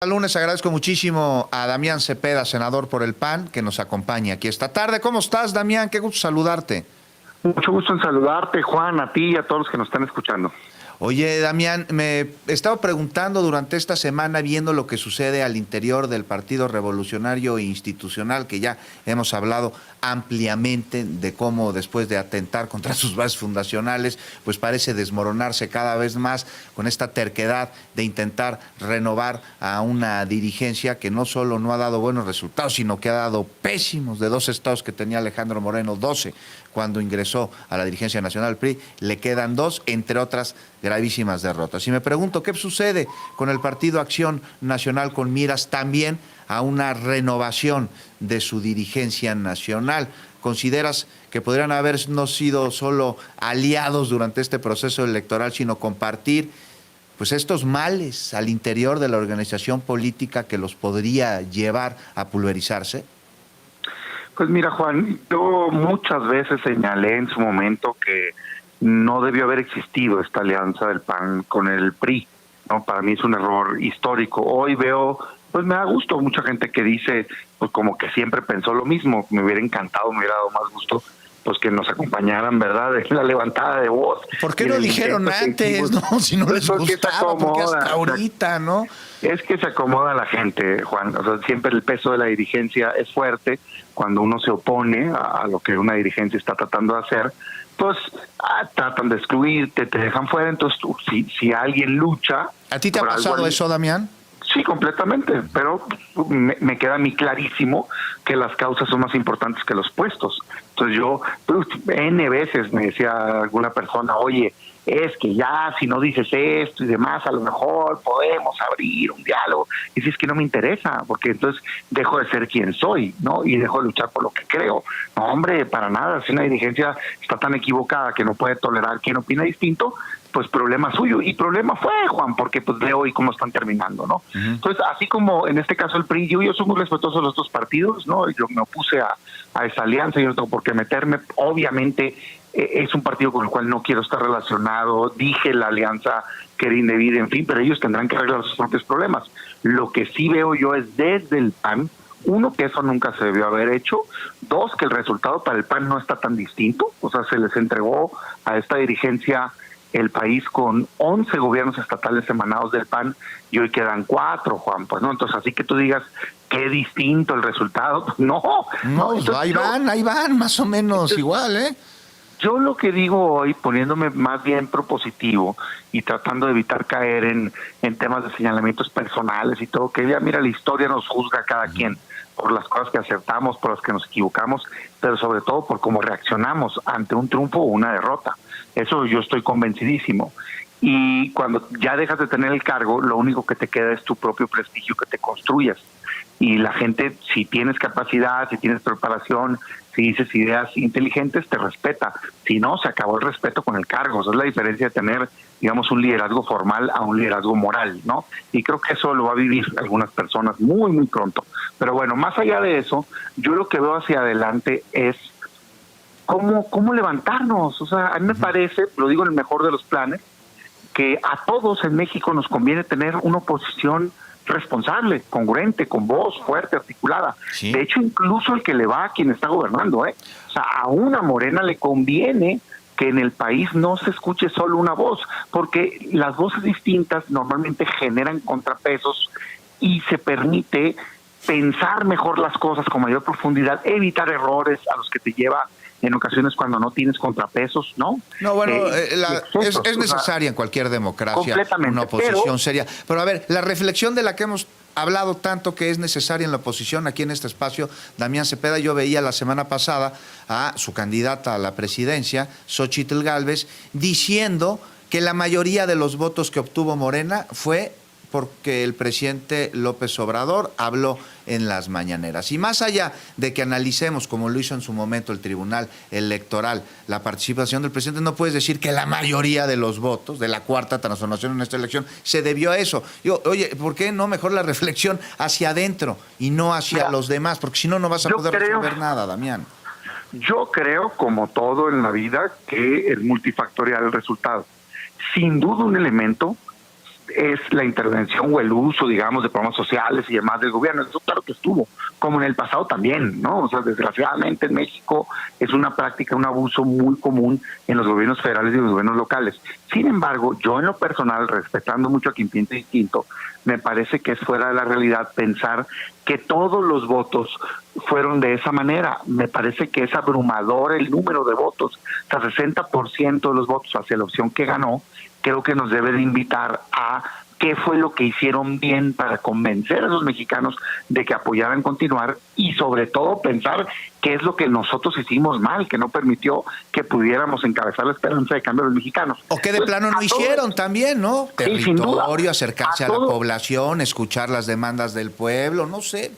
Lunes agradezco muchísimo a Damián Cepeda, senador por el PAN, que nos acompaña aquí esta tarde. ¿Cómo estás, Damián? Qué gusto saludarte. Mucho gusto en saludarte, Juan, a ti y a todos los que nos están escuchando. Oye, Damián, me estaba preguntando durante esta semana, viendo lo que sucede al interior del Partido Revolucionario Institucional, que ya hemos hablado ampliamente de cómo después de atentar contra sus bases fundacionales, pues parece desmoronarse cada vez más con esta terquedad de intentar renovar a una dirigencia que no solo no ha dado buenos resultados, sino que ha dado pésimos. De 12 estados que tenía Alejandro Moreno, 12 cuando ingresó a la dirigencia nacional PRI, le quedan 2, entre otras gravísimas derrotas. Y me pregunto, ¿qué sucede con el Partido Acción Nacional con miras también a una renovación de su dirigencia nacional? ¿Consideras que podrían habernos sido solo aliados durante este proceso electoral, sino compartir pues estos males al interior de la organización política que los podría llevar a pulverizarse? Pues mira, Juan, yo muchas veces señalé en su momento que no debió haber existido esta alianza del PAN con el PRI, ¿no? Para mí es un error histórico. Hoy veo, pues me da gusto, mucha gente que dice, pues como que siempre pensó lo mismo. Me hubiera encantado, me hubiera dado más gusto, pues que nos acompañan, ¿verdad?, en la levantada de voz. ¿Por qué no dijeron antes, no? Si no les gustaba, porque hasta ahorita, ¿no? Es que se acomoda la gente, Juan. O sea, siempre el peso de la dirigencia es fuerte. Cuando uno se opone a lo que una dirigencia está tratando de hacer, pues tratan de excluirte, te dejan fuera. Entonces, si alguien lucha... ¿A ti te ha pasado eso, Damián? Sí, completamente, pero me queda a mí clarísimo que las causas son más importantes que los puestos. Entonces yo, N veces me decía alguna persona, oye, es que ya si no dices esto y demás, a lo mejor podemos abrir un diálogo. Y si es que no me interesa, porque entonces dejo de ser quien soy, ¿no? Y dejo de luchar por lo que creo. No, hombre, para nada. Si una dirigencia está tan equivocada que no puede tolerar quien opina distinto, pues problema suyo. Y problema fue, Juan, porque pues veo hoy cómo están terminando, ¿no? Entonces, así como en este caso el PRI, yo soy muy respetuoso de los dos partidos, ¿no? Yo me opuse a esa alianza, yo no tengo por qué meterme. Obviamente es un partido con el cual no quiero estar relacionado. Dije la alianza que era indebida, en fin, pero ellos tendrán que arreglar sus propios problemas. Lo que sí veo yo es desde el PAN, uno, que eso nunca se debió haber hecho. Dos, que el resultado para el PAN no está tan distinto. O sea, se les entregó a esta dirigencia el país con 11 gobiernos estatales emanados del PAN y hoy quedan 4, Juan, pues no. Entonces, así que tú digas qué distinto el resultado, pues no. Entonces, ahí van, más o menos entonces, igual, ¿eh? Yo lo que digo hoy, poniéndome más bien propositivo y tratando de evitar caer en temas de señalamientos personales y todo, que ya mira, la historia nos juzga a cada quien por las cosas que acertamos, por las que nos equivocamos, pero sobre todo por cómo reaccionamos ante un triunfo o una derrota. Eso yo estoy convencidísimo. Y cuando ya dejas de tener el cargo, lo único que te queda es tu propio prestigio que te construyas. Y la gente, si tienes capacidad, si tienes preparación, si dices ideas inteligentes, te respeta. Si no, se acabó el respeto con el cargo. Esa es la diferencia de tener, digamos, un liderazgo formal a un liderazgo moral, ¿no? Y creo que eso lo va a vivir algunas personas muy, muy pronto. Pero bueno, más allá de eso, yo lo que veo hacia adelante es cómo levantarnos. O sea, a mí me parece, lo digo en el mejor de los planes, que a todos en México nos conviene tener una oposición responsable, congruente, con voz fuerte, articulada. Sí. De hecho, incluso el que le va a quien está gobernando, ¿eh? O sea, a una Morena le conviene que en el país no se escuche solo una voz, porque las voces distintas normalmente generan contrapesos y se permite pensar mejor las cosas con mayor profundidad, evitar errores a los que te lleva en ocasiones cuando no tienes contrapesos, ¿no? No, bueno, es necesaria en cualquier democracia una oposición seria. Pero a ver, la reflexión de la que hemos hablado tanto que es necesaria en la oposición aquí en este espacio, Damián Cepeda, yo veía la semana pasada a su candidata a la presidencia, Xóchitl Gálvez, diciendo que la mayoría de los votos que obtuvo Morena fue porque el presidente López Obrador habló en las mañaneras. Y más allá de que analicemos, como lo hizo en su momento el Tribunal Electoral, la participación del presidente, no puedes decir que la mayoría de los votos de la cuarta transformación en esta elección se debió a eso. Digo, oye, ¿por qué no mejor la reflexión hacia adentro y no hacia los demás? Porque si no, no vas a poder resolver nada, Damián. Yo creo, como todo en la vida, que es multifactorial el resultado. Sin duda un elemento es la intervención o el uso, digamos, de programas sociales y demás del gobierno. Eso claro que estuvo, como en el pasado también, ¿no? O sea, desgraciadamente en México es una práctica, un abuso muy común en los gobiernos federales y los gobiernos locales. Sin embargo, yo en lo personal, respetando mucho a quien piense distinto, me parece que es fuera de la realidad pensar que todos los votos fueron de esa manera. Me parece que es abrumador el número de votos, o sea, 60% de los votos hacia la opción que ganó. Creo que nos debe de invitar a qué fue lo que hicieron bien para convencer a los mexicanos de que apoyaran continuar, y sobre todo pensar qué es lo que nosotros hicimos mal, que no permitió que pudiéramos encabezar la esperanza de cambio de los mexicanos. O que de plano no hicieron también, ¿no? Sí, sin duda. Territorio, acercarse a la población, escuchar las demandas del pueblo, no sé.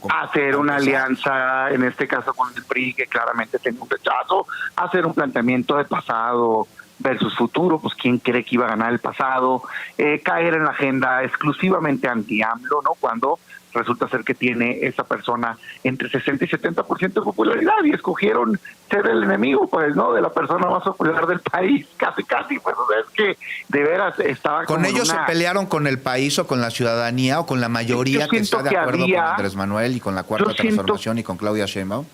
Hacer una alianza, en este caso con el PRI, que claramente tiene un rechazo, hacer un planteamiento de pasado versus futuro, pues quién cree que iba a ganar el pasado, caer en la agenda exclusivamente anti-AMLO, ¿no? Cuando resulta ser que tiene esa persona entre 60 y 70% de popularidad, y escogieron ser el enemigo, pues, ¿no? De la persona más popular del país, casi, pues, o sea, es que de veras estaba ¿Con ellos se pelearon con el país o con la ciudadanía o con la mayoría que está de acuerdo con Andrés Manuel y con la Cuarta Transformación y con Claudia Sheinbaum?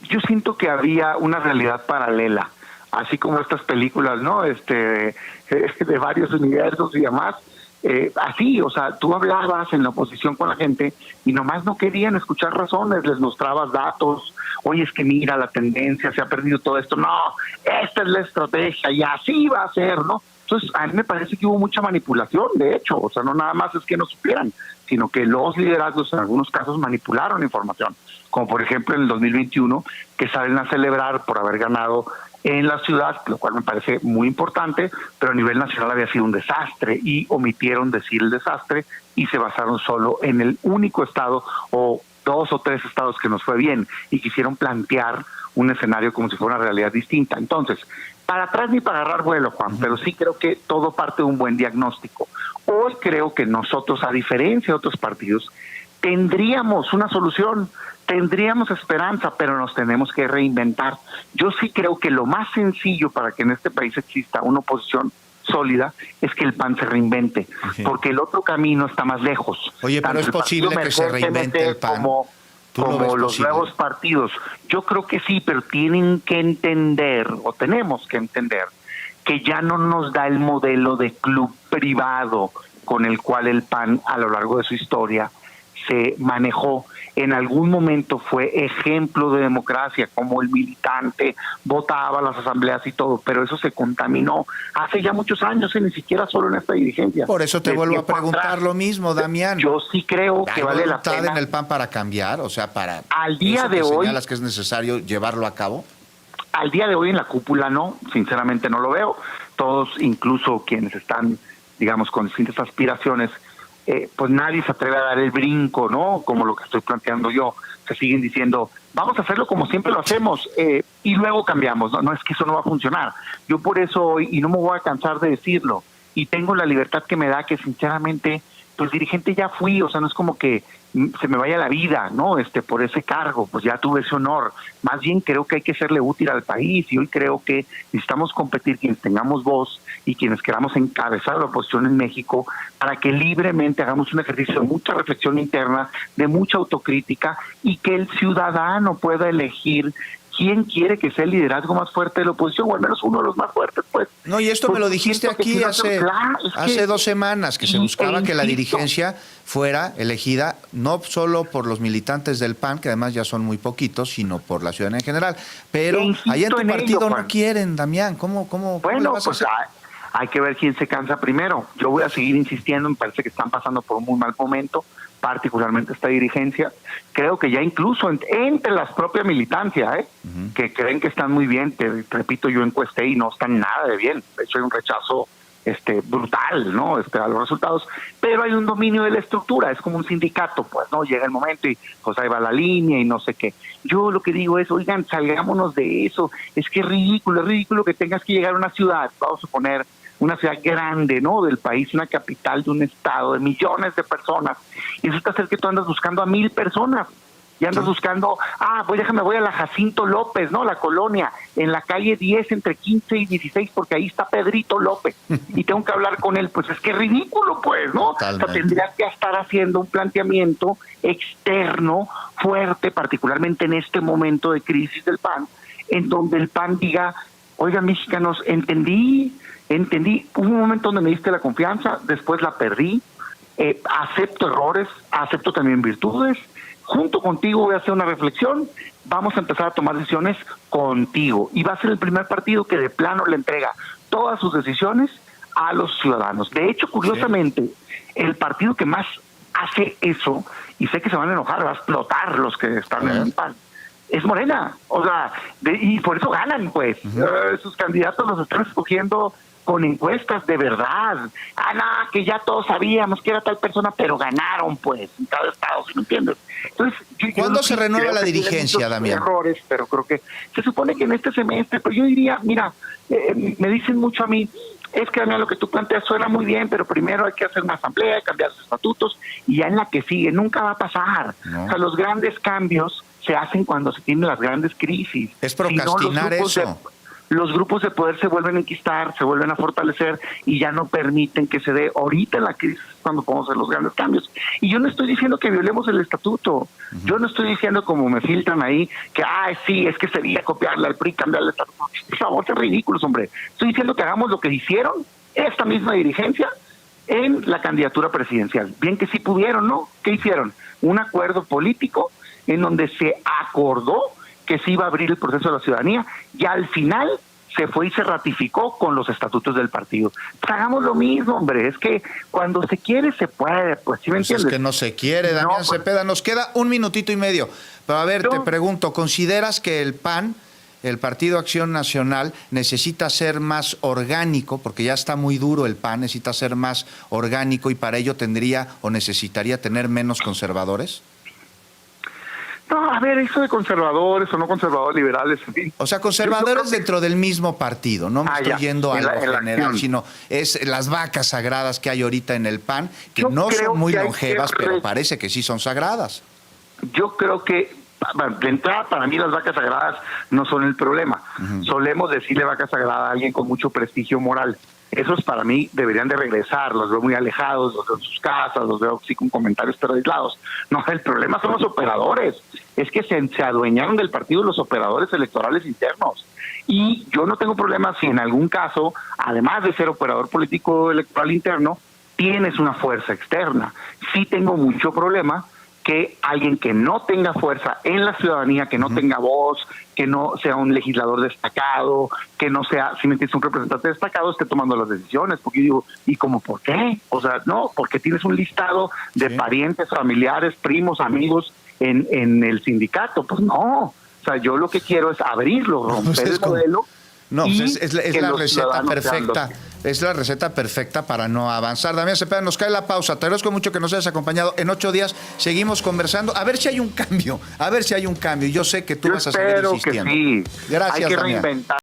Yo siento que había una realidad paralela, así como estas películas, ¿no? De varios universos y demás. Así, o sea, tú hablabas en la oposición con la gente y nomás no querían escuchar razones, les mostrabas datos, oye, es que mira la tendencia, se ha perdido todo esto, no, esta es la estrategia y así va a ser, ¿no? Entonces, a mí me parece que hubo mucha manipulación, de hecho, o sea, no nada más es que no supieran, sino que los liderazgos en algunos casos manipularon información, como por ejemplo en el 2021, que salen a celebrar por haber ganado en la ciudad, lo cual me parece muy importante, pero a nivel nacional había sido un desastre y omitieron decir el desastre y se basaron solo en el único estado o 2 o 3 estados que nos fue bien y quisieron plantear un escenario como si fuera una realidad distinta. Entonces, para atrás ni para agarrar vuelo, Juan, pero sí creo que todo parte de un buen diagnóstico. Hoy creo que nosotros, a diferencia de otros partidos, tendríamos una solución, tendríamos esperanza, pero nos tenemos que reinventar. Yo sí creo que lo más sencillo para que en este país exista una oposición sólida es que el PAN se reinvente, porque el otro camino está más lejos. Oye, pero es posible que se reinvente el PAN. Como los nuevos partidos. Yo creo que sí, pero tienen que entender, o tenemos que entender, que ya no nos da el modelo de club privado con el cual el PAN a lo largo de su historia se manejó. En algún momento fue ejemplo de democracia, como el militante votaba a las asambleas y todo, pero eso se contaminó hace ya muchos años, y ni siquiera solo en esta dirigencia. Por eso te vuelvo a preguntar lo mismo, Damián. Yo sí creo que vale la pena en el PAN para cambiar, o sea, para al día de hoy señalas que es necesario llevarlo a cabo. Al día de hoy en la cúpula no, sinceramente no lo veo. Todos, incluso quienes están, digamos, con distintas aspiraciones, pues nadie se atreve a dar el brinco, ¿no? Como lo que estoy planteando yo. Se siguen diciendo, vamos a hacerlo como siempre lo hacemos, y luego cambiamos. No, es que eso no va a funcionar. Yo por eso hoy, y no me voy a cansar de decirlo, y tengo la libertad que me da, que sinceramente, pues dirigente ya fui, o sea, no es como que se me vaya la vida, ¿no? Por ese cargo, pues ya tuve ese honor. Más bien creo que hay que serle útil al país, y hoy creo que necesitamos competir quienes tengamos voz y quienes queramos encabezar la oposición en México, para que libremente hagamos un ejercicio de mucha reflexión interna, de mucha autocrítica, y que el ciudadano pueda elegir quién quiere que sea el liderazgo más fuerte de la oposición, o al menos uno de los más fuertes, pues. No, y esto me lo dijiste aquí hace 2 semanas, que se buscaba que la dirigencia fuera elegida no solo por los militantes del PAN, que además ya son muy poquitos, sino por la ciudadanía en general. Pero ahí en tu partido no quieren, Damián. ¿Cómo le vas a hacer? Hay que ver quién se cansa primero. Yo voy a seguir insistiendo, me parece que están pasando por un muy mal momento, particularmente esta dirigencia. Creo que ya incluso entre las propias militancias, que creen que están muy bien, te repito, yo encuesté y no están nada de bien. De hecho hay un rechazo brutal, ¿no? A los resultados, pero hay un dominio de la estructura, es como un sindicato, pues, ¿no? Llega el momento y pues ahí va la línea y no sé qué. Yo lo que digo es, oigan, salgámonos de eso, es que es ridículo que tengas que llegar a una ciudad, vamos a suponer, una ciudad grande, ¿no? Del país, una capital de un estado de millones de personas, y resulta ser que tú andas buscando a 1,000 personas. y andas buscando, voy a la Jacinto López, ¿no? La colonia, en la calle 10 entre 15 y 16, porque ahí está Pedrito López, y tengo que hablar con él. Pues es que es ridículo, pues, ¿no? Totalmente. O sea, tendrías que estar haciendo un planteamiento externo fuerte, particularmente en este momento de crisis del PAN, en donde el PAN diga, oigan, mexicanos, entendí, hubo un momento donde me diste la confianza, después la perdí, acepto errores, acepto también virtudes, junto contigo voy a hacer una reflexión, vamos a empezar a tomar decisiones contigo, y va a ser el primer partido que de plano le entrega todas sus decisiones a los ciudadanos. De hecho, curiosamente, el partido que más hace eso, y sé que se van a enojar, va a explotar los que están en el PAN, es Morena. O sea, y por eso ganan, pues. Sus candidatos los están escogiendo con encuestas de verdad. Que ya todos sabíamos que era tal persona, pero ganaron, pues, en cada estado, ¿sí me entiendes? Entonces, ¿cuándo se renueva la dirigencia, Damián? Errores, pero creo que se supone que en este semestre, pero yo diría, mira, me dicen mucho a mí, es que, Damián, lo que tú planteas suena muy bien, pero primero hay que hacer una asamblea, cambiar los estatutos, y ya en la que sigue nunca va a pasar. No. O sea, los grandes cambios se hacen cuando se tienen las grandes crisis. Es procrastinar eso. Los grupos de poder se vuelven a enquistar, se vuelven a fortalecer y ya no permiten que se dé ahorita en la crisis cuando podemos hacer los grandes cambios. Y yo no estoy diciendo que violemos el estatuto. Yo no estoy diciendo, como me filtran ahí, que sí, es que sería copiarle al PRI, cambiarle el estatuto. Por favor, qué ridículos, hombre. Estoy diciendo que hagamos lo que hicieron esta misma dirigencia en la candidatura presidencial. Bien que sí pudieron, ¿no? ¿Qué hicieron? Un acuerdo político en donde se acordó que se iba a abrir el proceso de la ciudadanía, y al final se fue y se ratificó con los estatutos del partido. Pues hagamos lo mismo, hombre. Es que cuando se quiere, se puede. Pues, ¿sí me entiendes? Es que no se quiere, Damián Cepeda. Nos queda 1 minutito y medio. Pero a ver, te pregunto, ¿consideras que el PAN, el Partido Acción Nacional, necesita ser más orgánico, porque ya está muy duro el PAN, necesita ser más orgánico y para ello tendría o necesitaría tener menos conservadores? No, a ver, eso de conservadores o no conservadores, liberales, en fin. O sea, conservadores dentro del mismo partido, no me estoy yendo a lo general, sino es las vacas sagradas que hay ahorita en el PAN, que no son muy longevas, pero parece que sí son sagradas. Yo creo que, de entrada, para mí las vacas sagradas no son el problema. Solemos decirle vaca sagrada a alguien con mucho prestigio moral. Esos para mí deberían de regresar, los veo muy alejados, los veo en sus casas, los veo sí con comentarios pero aislados. No, el problema son los operadores, es que se adueñaron del partido los operadores electorales internos. Y yo no tengo problema si en algún caso, además de ser operador político electoral interno, tienes una fuerza externa. Sí tengo mucho problema que alguien que no tenga fuerza en la ciudadanía, que no tenga voz, que no sea un legislador destacado, que no sea, si me entiendes, un representante destacado, esté tomando las decisiones. Porque yo digo, ¿y cómo por qué? O sea, no, porque tienes un listado de parientes, familiares, primos, amigos en el sindicato. Pues no. O sea, yo lo que quiero es abrirlo, romper el modelo. No, pues es la receta perfecta. Es la receta perfecta para no avanzar. Damián Cepeda, nos cae la pausa. Te agradezco mucho que nos hayas acompañado. En 8 días seguimos conversando. A ver si hay un cambio. Yo sé que tú vas a seguir insistiendo. Espero que sí. Gracias, hay que Damián. reinventar.